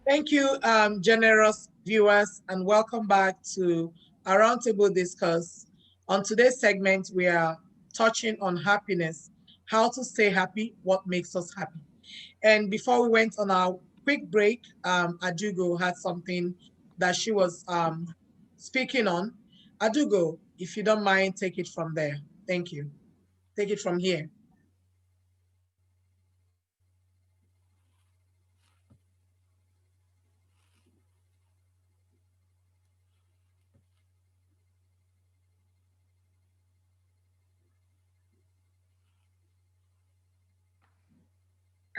Thank you, generous viewers, and welcome back to our roundtable discuss. On today's segment, we are touching on happiness, how to stay happy, what makes us happy. And before we went on our quick break, Adugo had something that she was speaking on. Adugo, if you don't mind, take it from there. Thank you. Take it from here.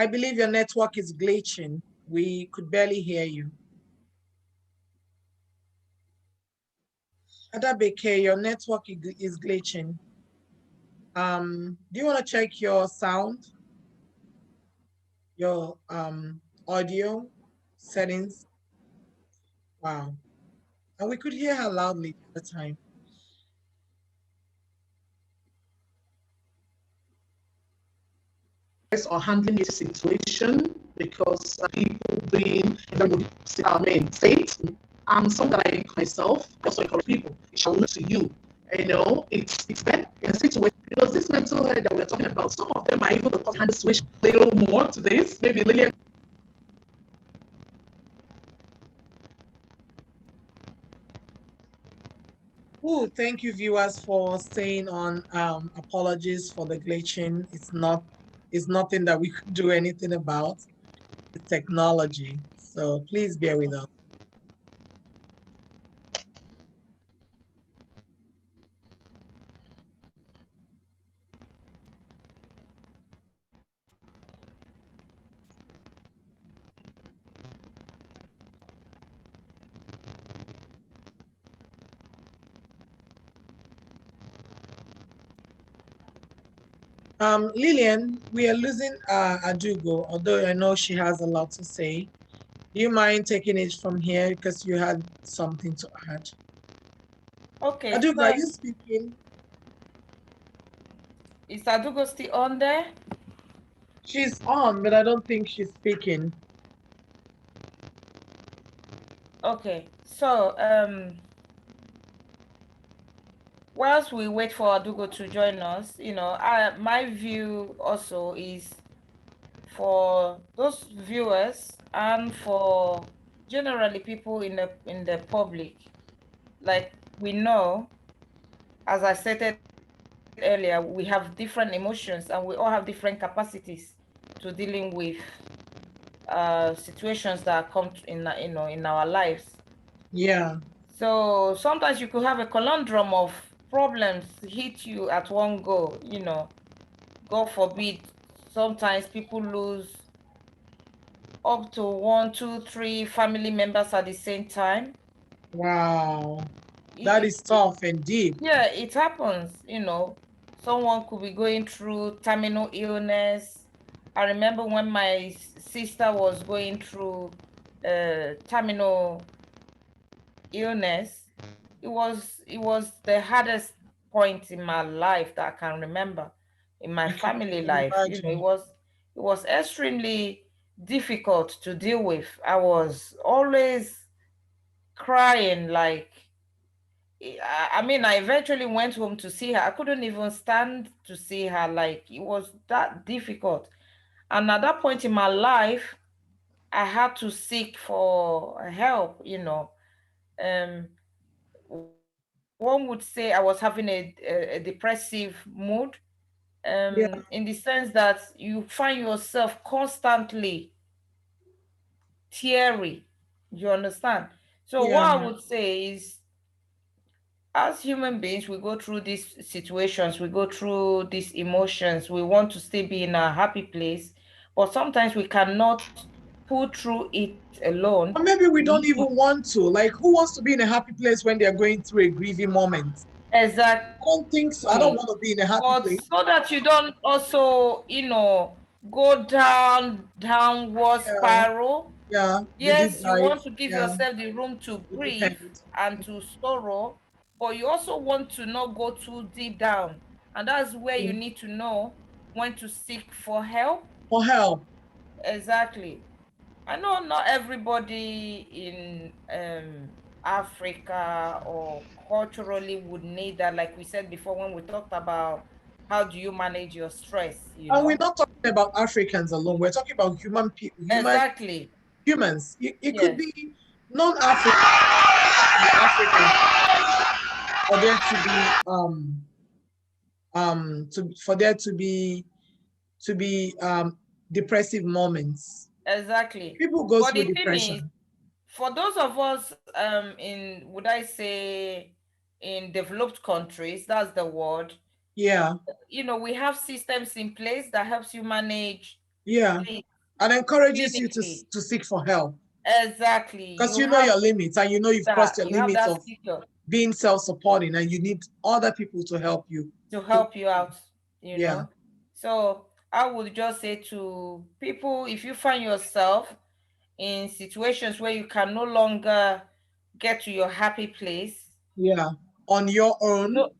I believe your network is glitching. We could barely hear you. Amaka Beké, your network is glitching. Do you want to check your sound, your audio settings? Wow. And we could hear her loudly at the time. Or handling a situation because people being in the state. Something that I myself also encourage people. It shall look to you. You know, it's better in a situation because this mental health that we're talking about, some of them are able to handle switch a little more to this. Maybe Lillian. Oh, thank you, viewers, for staying on. Apologies for the glitching. It's nothing that we could do anything about. The technology. So please bear with us. Lillian, we are losing Adugo, although I know she has a lot to say. Do you mind taking it from here because you had something to add? Okay. Adugo, So are you speaking? is Adugo still on there? She's on, but I don't think she's speaking. Okay. So whilst we wait for Adugo to join us, my view also is for those viewers and for generally people in the public, like we know, as I stated earlier, we have different emotions and we all have different capacities to dealing with situations that come in our lives. Yeah. So sometimes you could have a conundrum of problems hit you at one go, God forbid, sometimes people lose up to 1, 2, 3 family members at the same time. Wow. That is tough indeed. Yeah, it happens, someone could be going through terminal illness. I remember when my sister was going through terminal illness. It was the hardest point in my life that I can remember, in my family life. It was extremely difficult to deal with. I was always crying, like, I mean, I eventually went home to see her. I couldn't even stand to see her. Like, it was that difficult. And at that point in my life, I had to seek for help. One would say I was having a depressive mood, Yeah. in the sense that you find yourself constantly teary. You understand? So what Yeah. I would say is, as human beings, we go through these situations, we go through these emotions. We want to still be in a happy place, but sometimes we cannot pull through it alone. Or maybe we don't even want to. Like, who wants to be in a happy place when they're going through a grieving moment? Exactly. I don't think so. I don't want to be in a happy But place. so that you don't also, go downward Yeah. spiral. Yeah. The deep Yes, you dive. want to give Yeah. yourself the room to The deep grieve end. and to sorrow, but you also want to not go too deep down. And that's where you need to know when to seek for help. For help. Exactly. I know not everybody in Africa or culturally would need that. Like we said before, when we talked about how do you manage your stress, you And we're know? not talking about Africans alone. We're talking about Exactly. humans. It could Yes. be non-African, to be African, for there to be for there to be depressive moments. Exactly. People go But through the thing is, depression. for those of us in, would I say, in developed countries, that's the word, Yeah, you know, we have systems in place that helps you manage yeah, things and encourages you clinically. to seek for help Exactly. because You you know have your limits and you know you've crossed that. your You have limits that of secure being self-supporting and you need other people to help you. to help you out, you Yeah, know. So I would just say to people, if you find yourself in situations where you can no longer get to your happy place, yeah, on your own. no,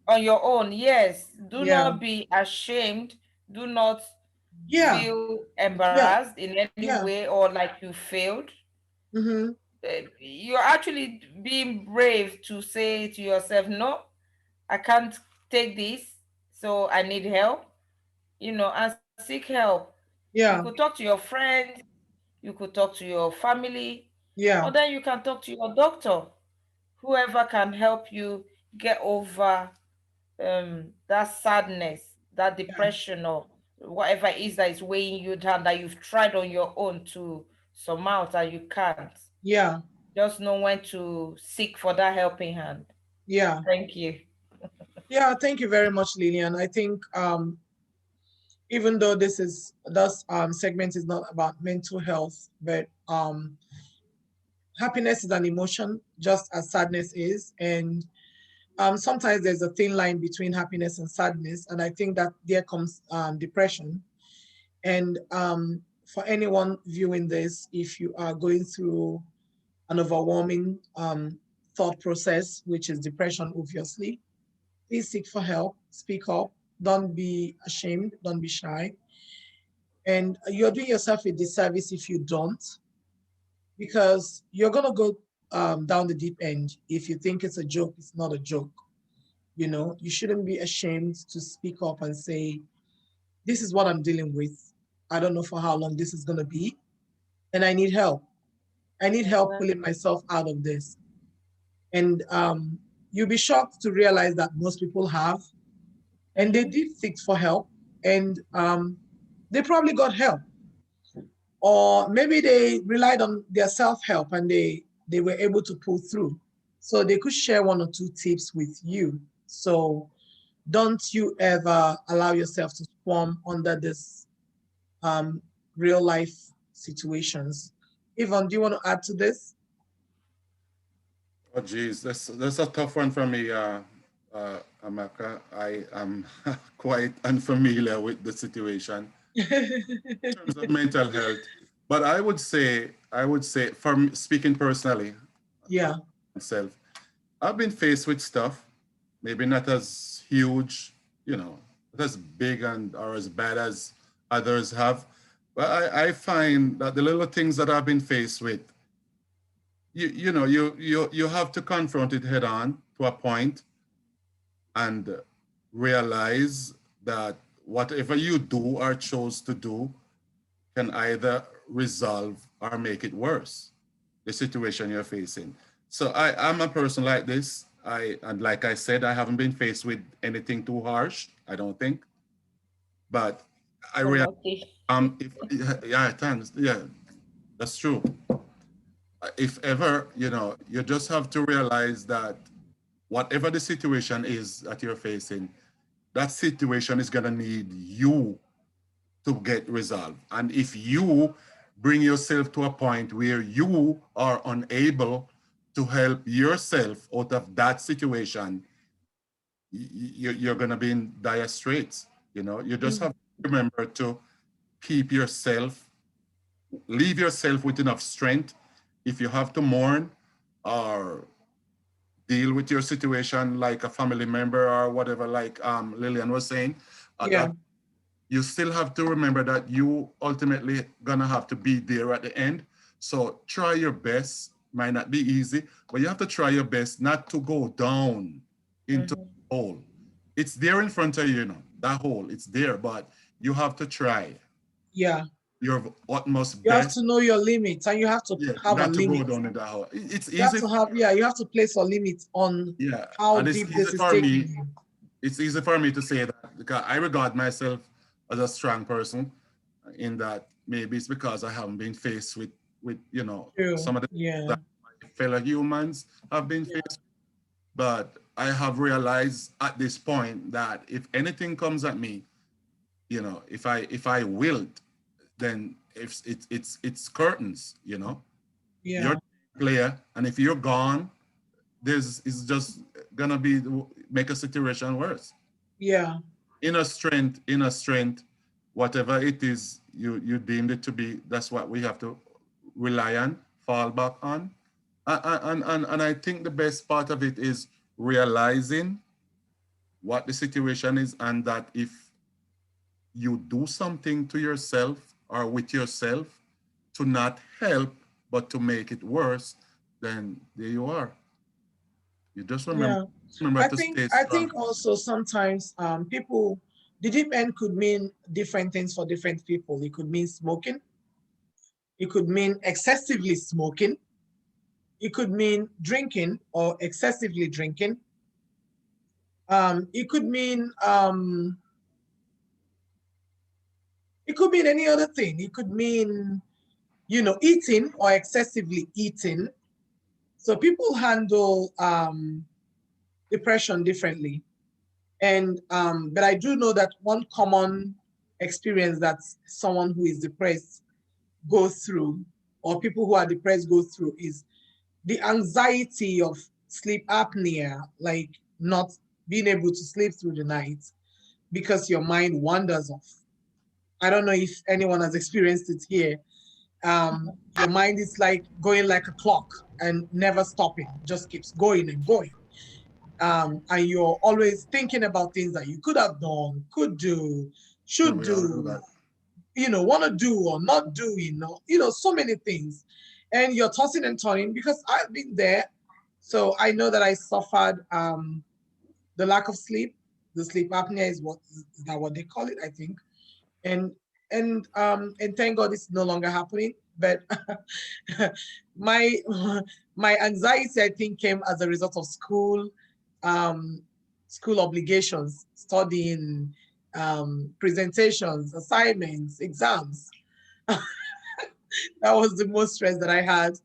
on your own, yes, do Yeah, not be ashamed, do not yeah, feel yeah, embarrassed in any yeah. way or like you failed. Mm-hmm. You're actually being brave to say to yourself, no, I can't take this, so I need help, you know, and seek help. You could Yeah, talk to your friends, you could talk to your family, or yeah, then you can talk to your doctor, whoever can help you get over that sadness, that yeah, depression, or whatever it is that is weighing you down that you've tried on your own to surmount and you can't. yeah, Just know when to seek for that helping hand. yeah. Thank you. Yeah, thank you very much, Lillian. I think even though this segment is not about mental health, but happiness is an emotion, just as sadness is. And sometimes there's a thin line between happiness and sadness. And I think that there comes depression. And for anyone viewing this, if you are going through an overwhelming thought process, which is depression, obviously, please seek for help, speak up, don't be ashamed, don't be shy. And you're doing yourself a disservice if you don't, because you're going to go down the deep end. If you think it's a joke, it's not a joke. You know, you shouldn't be ashamed to speak up and say, this is what I'm dealing with. I don't know for how long this is going to be, and I need help. I need help pulling Exactly. myself out of this. And you'll be shocked to realize that most people have, and they Mm-hmm. did seek for help, and they probably got help, or maybe they relied on their self-help and they were able to pull through. So they could share one or two tips with you. So don't you ever allow yourself to swarm under this um, real life situations. Yvonne, do you want to add to this? Oh, geez, that's a tough one for me, Amaka. I am quite unfamiliar with the situation in terms of mental health. But I would say, from speaking personally Yeah, about myself, I've been faced with stuff, maybe not as huge, not as big and or as bad as others have. But I find that the little things that I've been faced with, you have to confront it head on to a point and realize that whatever you do or chose to do can either resolve or make it worse, the situation you're facing. So I'm a person like this. And like I said, I haven't been faced with anything too harsh, I don't think. But I You're realize lucky. if yeah, thanks. Yeah, that's true. If ever, you just have to realize that whatever the situation is that you're facing, that situation is going to need you to get resolved. And if you bring yourself to a point where you are unable to help yourself out of that situation, you're going to be in dire straits. You just have to remember to keep yourself, leave yourself with enough strength. If you have to mourn or deal with your situation like a family member or whatever, like Lillian was saying, yeah, you still have to remember that you ultimately gonna have to be there at the end. So try your best. Might not be easy, but you have to try your best not to go down into the hole. It's there in front of you, you know, that hole. It's there, but you have to try Yeah. your utmost You have best. to know your limits, and you have to Yeah, have a not to go limit. down in that hole. It's You have easy. to have, yeah, you have to place a limit on Yeah, how and it's deep easy this is for taking me. you. It's easy for me to say that because I regard myself as a strong person. In that maybe it's because I haven't been faced with you know True. some of the things Yeah. that my fellow humans have been Yeah. faced with. But I have realized at this point that if anything comes at me, you know, if I willed, then if it's curtains, you know. Yeah. You're a player, and if you're gone, there's it's just gonna be make a situation worse. Yeah. Inner strength, whatever it is you deemed it to be, that's what we have to rely on, fall back on. And I think the best part of it is realizing what the situation is, and that if you do something to yourself or with yourself to not help but to make it worse, then there you are. You just Yeah. remember I to think stay I strong. think also sometimes people, the deep end could mean different things for different people. It could mean smoking. It could mean excessively smoking. It could mean drinking or excessively drinking. It could mean any other thing. It could mean, you know, eating or excessively eating. So people handle depression differently. And but I do know that one common experience that someone who is depressed goes through, or people who are depressed go through, is the anxiety of sleep apnea, like not being able to sleep through the night because your mind wanders off. I don't know if anyone has experienced it here. Your mind is like going like a clock and never stopping, just keeps going and going. And you're always thinking about things that you could have done, could do, Yeah, should we all do do, that. want to do or not do, so many things. And you're tossing and turning because I've been there. So I know that I suffered the lack of sleep. The sleep apnea is that what they call it, I think. And and thank God it's no longer happening. But my my anxiety, I think, came as a result of um, school obligations, studying, presentations, assignments, exams. That was the most stress that I had.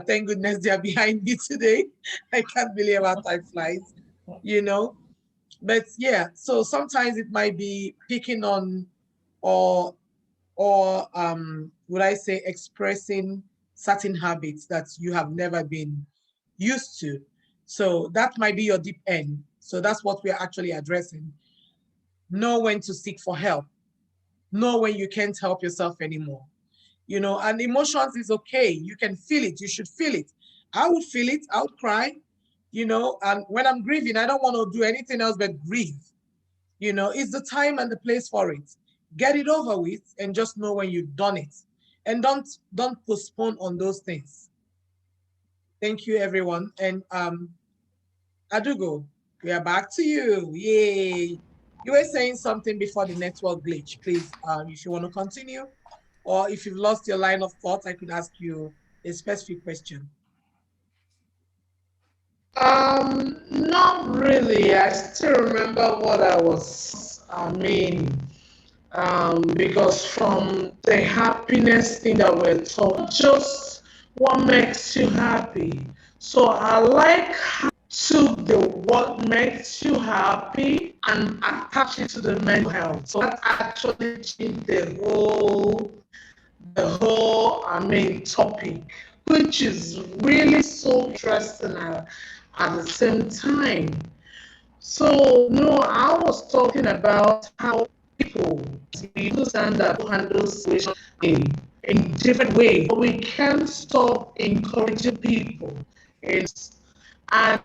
Thank goodness they are behind me today. I can't believe how time flies, you know. But yeah, so sometimes it might be picking on, or would I say expressing certain habits that you have never been used to. So that might be your deep end. So that's what we're actually addressing. Know when to seek for help. Know when you can't help yourself anymore. And emotions is okay. You can feel it. You should feel it. I would feel it. I would cry, and when I'm grieving, I don't want to do anything else but grieve. It's the time and the place for it. Get it over with and just know when you've done it. And don't postpone on those things. Thank you, everyone. And Adugo, we are back to you. Yay. You were saying something before the network glitch. Please, if you want to continue, or if you've lost your line of thought, I could ask you a specific question. Not really. I still remember what because from the happiness thing that we're taught, just what makes you happy. So I like how to the what makes you happy and attach it to the mental health. So that actually changed the whole topic, which is really so interesting at the same time. So, no, I was talking about how people understand that handle situation in different ways. But we can't stop encouraging people. It's And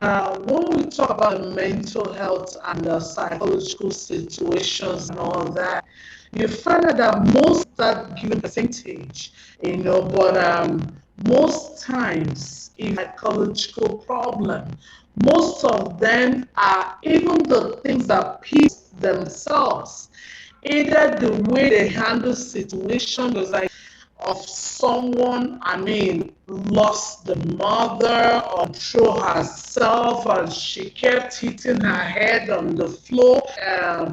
when we talk about mental health and psychological situations and all that, you find out that most that given percentage, but most times in psychological problem, most of them are even the things that people themselves, either the way they handle situation was like of someone, lost the mother or threw herself and she kept hitting her head on the floor, a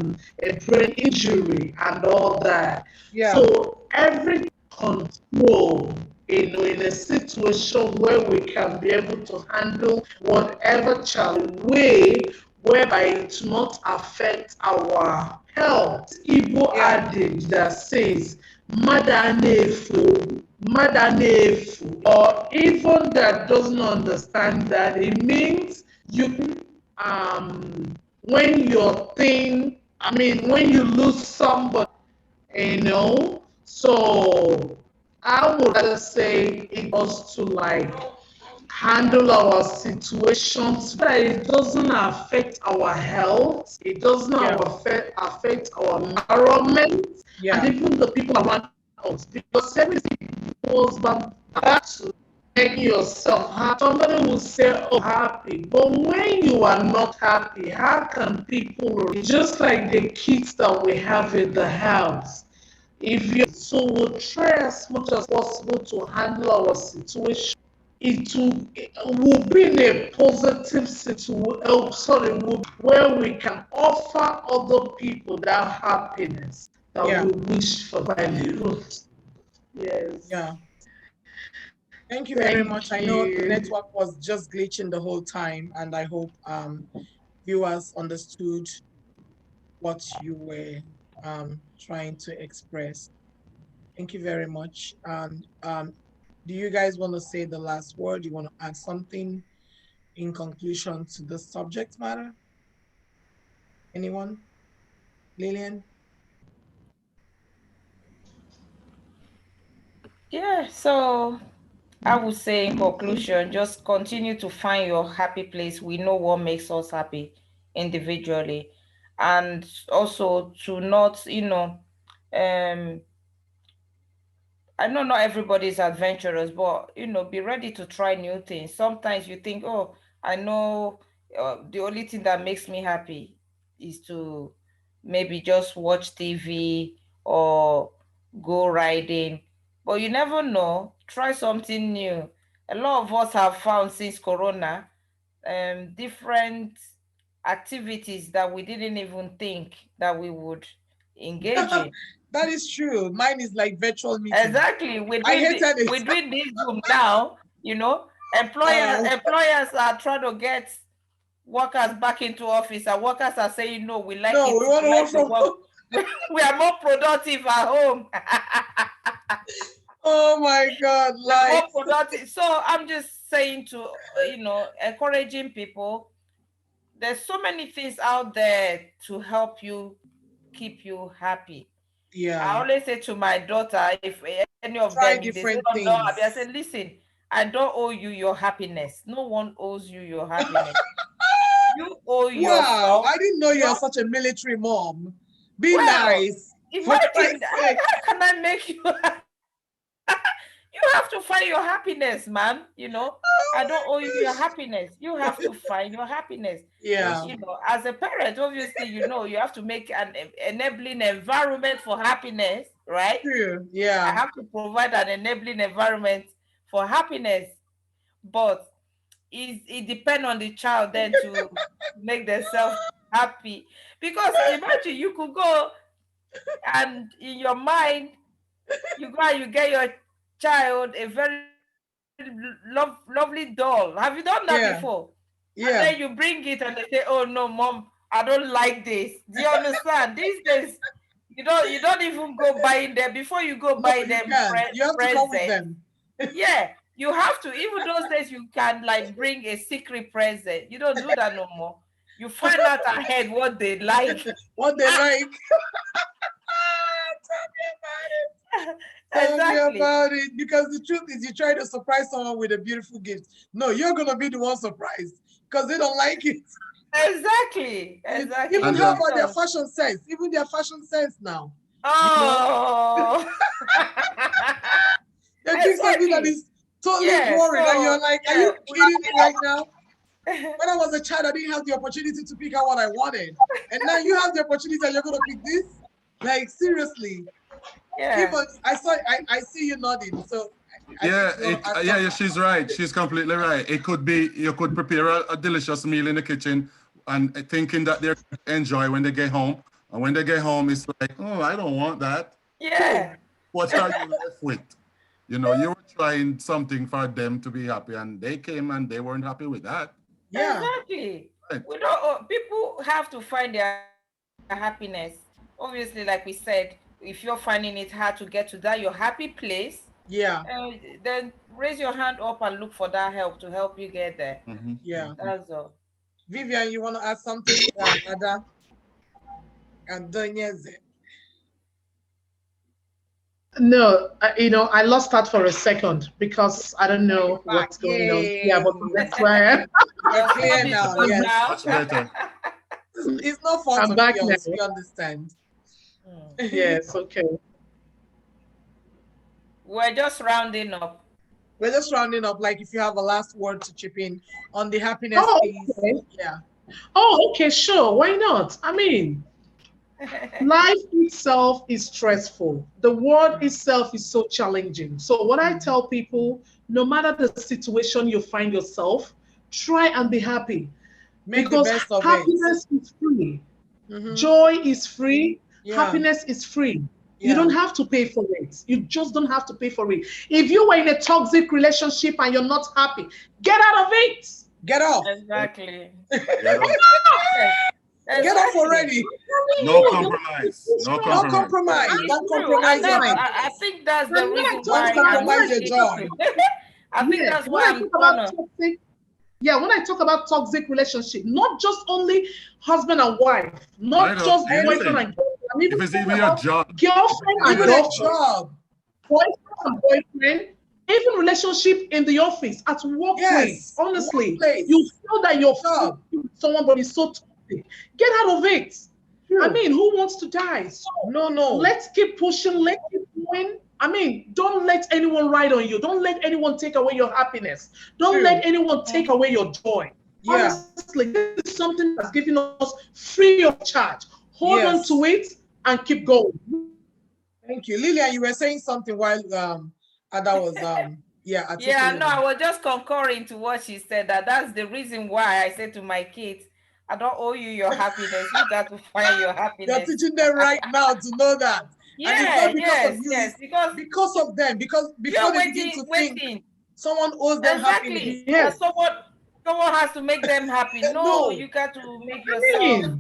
brain injury and all that. Yeah. So every control, in a situation where we can be able to handle whatever challenge way whereby it will not affect our health. Igbo adage that says, Madanefu, Madanefu, or even that doesn't understand that, it means you, when your thing, when you lose somebody, so I would rather say it was to like handle our situations so that it doesn't affect our health, it doesn't affect our environment, and even the people around us. Because everything goes back to making yourself happy. Somebody will say, oh, happy. But when you are not happy, how can people, just like the kids that we have in the house, if you so we'll try as much as possible to handle our situation. It will be in a positive situation, where we can offer other people that happiness that we wish for by the. Yes. Yeah. Thank you very much. I know the network was just glitching the whole time, and I hope viewers understood what you were trying to express. Thank you very much. And do you guys want to say the last word? You want to add something in conclusion to the subject matter? Anyone? Lillian? Yeah, so I would say in conclusion, just continue to find your happy place. We know what makes us happy individually. And also to not, I know not everybody is adventurous, but be ready to try new things. Sometimes you think, oh, I know the only thing that makes me happy is to maybe just watch TV or go riding. But you never know. Try something new. A lot of us have found since Corona different activities that we didn't even think that we would engage in. That is true. Mine is like virtual meeting. Exactly. I hated it. We're doing this Zoom now, employers are trying to get workers back into office, and workers are saying, no, we like No, it. we want to work from home. We are more productive at home. Oh my God, More productive. So I'm just saying to, encouraging people, there's so many things out there to help you keep you happy. Yeah. I always say to my daughter, if any of Try them, if they say, different I'm not happy, I things. said, listen, I don't owe you your happiness. No one owes you your happiness. You owe Wow, yourself. I didn't know you're such a military mom. Be Well, nice. imagine, how can I make you you have to find your happiness, man. I don't owe you your happiness. You have to find your happiness. Yeah. As a parent, obviously, you have to make an enabling environment for happiness, right? True. I Yeah. have to provide an enabling environment for happiness, but it depends on the child then to make themselves happy. Because imagine you could go and in your mind, you go and you get your child a very lovely doll. Have you done that Yeah. before? Yeah. And then you bring it and they say, oh no, mom, I don't like this. Do you understand? These days, you don't even go buying them. Before you go No, buy you them can't. You have to come with present. them. Yeah, you have to. Even those days, you can like bring a secret present. You don't do that no more. You find out ahead what they like. What they like. Tell me Exactly. about it. Because the truth is, you try to surprise someone with a beautiful gift. No, you're going to be the one surprised. because they don't like it. Exactly. Exactly. Even And how about their fashion sense? Even their fashion sense now. Oh. They pick something that Exactly. is totally Yeah, boring, and you're so, like, are yeah. you kidding me right now? When I was a child, I didn't have the opportunity to pick out what I wanted. And now you have the opportunity and you're going to pick this? Like, seriously. Yeah. Even, I see you nodding. So I yeah, think you want to add yeah, something. she's right. She's completely right. It could be you could prepare a delicious meal in the kitchen and thinking that they enjoy when they get home. And when they get home, it's like, oh, I don't want that. Yeah. What are you left with? You know, you were trying something for them to be happy, and they came and they weren't happy with that. Yeah. Exactly. Right. We don't. People have to find their happiness. Obviously, like we said, if you're finding it hard to get to that your happy place, Yeah. then raise your hand up and look for that help to help you get there. Mm-hmm. Yeah. That's all. Vivian, you want to add something? Ada and Donyeze. No, I lost that for a second because I don't know Back. what's going on. Yay. Yeah, but that's why You're clear Sound is now. good Yes. now. Much better. It's not fault I'm of back now. yours. We understand. Yes, okay. We're just rounding up. We're just rounding up. Like, if you have a last word to chip in on the happiness Oh, piece. okay. Yeah. Oh, okay, sure. Why not? I mean, life itself is stressful. The world itself is so challenging. So, what I tell people, no matter the situation you find yourself, try and be happy Make the because best of it. happiness is free, Mhm. joy is free, Yeah. happiness is free. You Yeah. don't have to pay for it. You just don't have to pay for it. If you were in a toxic relationship and you're not happy, get out of it. Get off. Exactly. Get off. Yes, Get off exactly. already. No compromise. No No compromise. compromise. It's Don't true. compromise And your that's, happiness. I think that's the And when I reason talk Don't why about I'm compromise your taking joy. I think yeah, that's when why I I'm talk about gonna. toxic, yeah, when I talk about toxic relationship, not just only husband and wife, I not know just boyfriend anything. and girlfriend. I'm even If it's talking even your about job. girlfriend and Even a girlfriend, job. boyfriend and boyfriend, even relationship in the office, at workplace. Yes. Honestly, Workplace. you feel that you're Job. with someone, but it's so toxic. Get out of it. I True. mean, who wants to die? So No. let's keep pushing, let's keep going. I mean, don't let anyone ride on you. Don't let anyone take away your happiness. Don't True. let anyone take away your joy. Yeah. Honestly, this is something that's given us free of charge. Hold on to Yes. it and keep going. Thank you. Lillian, you were saying something while Ada was Yeah, no, articulating. I was just concurring to what she said. That's the reason why I said to my kids, I don't owe you your happiness. You got to find your You're happiness. teaching them right now to know that. And it's not because of you, Yes, it's because of them. Because before you're they begin to think waiting. someone owes them happiness. Exactly. Yes. Someone has to make them happy. No, No. you got to make I yourself.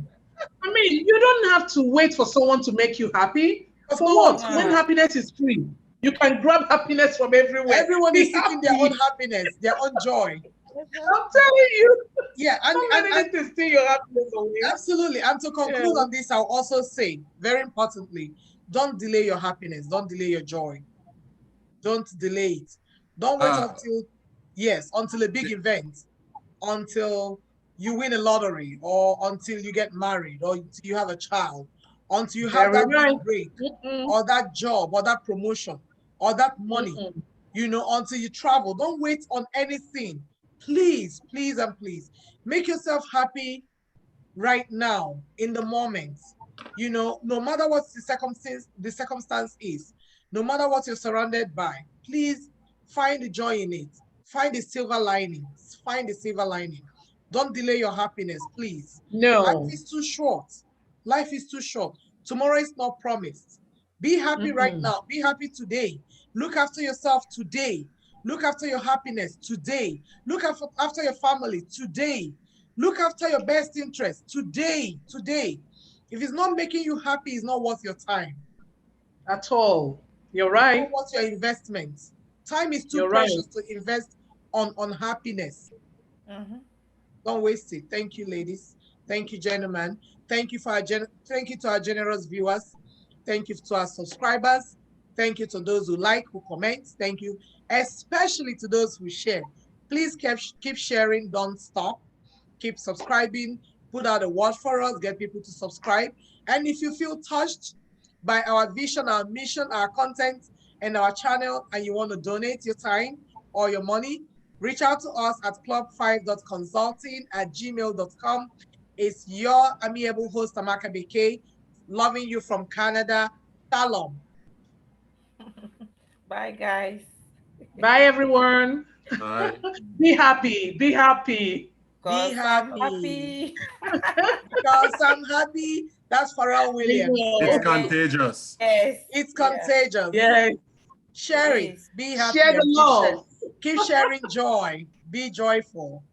mean, you don't have to wait for someone to make you happy. Because For no what? one When will. happiness is free, you can grab happiness from everywhere. Everyone Be is seeking their own happy. happiness, their own joy. I'm telling you, Yeah, don't let and anything steal your happiness away. absolutely. And to Yeah. conclude on this, I'll also say, very importantly, don't delay your happiness, don't delay your joy. Don't delay it. Don't wait Uh, until, yes, until a big event, until you win a lottery, or until you get married, or until you have a child, until you have Very that right. big break, Mm-mm. or that job, or that promotion, or that money, Mm-mm. until you travel. Don't wait on anything. Please, please, and please make yourself happy right now, in the moment. No matter what the circumstance is, no matter what you're surrounded by, please find the joy in it. Find the silver lining. Find the silver lining. Don't delay your happiness, please. Life No. is too short. Life is too short. Tomorrow is not promised. Be happy right Mm-mm. now. Be happy today. Look after yourself today. Look after your happiness today. Look after your family today. Look after your best interest today. If it's not making you happy, it's not worth your time. At all. You're It's not right. worth your investment. Time is too You're right. precious to invest on happiness. Mhm. Don't waste it. Thank you, ladies. Thank you, gentlemen. Thank you thank you to our generous viewers. Thank you to our subscribers. Thank you to those who like, who comment. Thank you, especially to those who share. Please keep sharing. Don't stop. keep subscribing, put out a word for us, get people to subscribe. And if you feel touched by our vision, our mission, our content, and our channel, and you want to donate your time or your money, reach out to us at club5.consulting@gmail.com. It's your amiable host, Amaka Beké, loving you from Canada. Shalom. Bye, guys. Bye, everyone. Bye. Be happy. Be happy. Cause I'm happy. happy. Because I'm happy. That's Pharrell Williams. It's Yes. contagious. Yes. It's Yeah. contagious. Yes. Share It it. is. Be happy. Share the and love. keep sharing joy. Be joyful.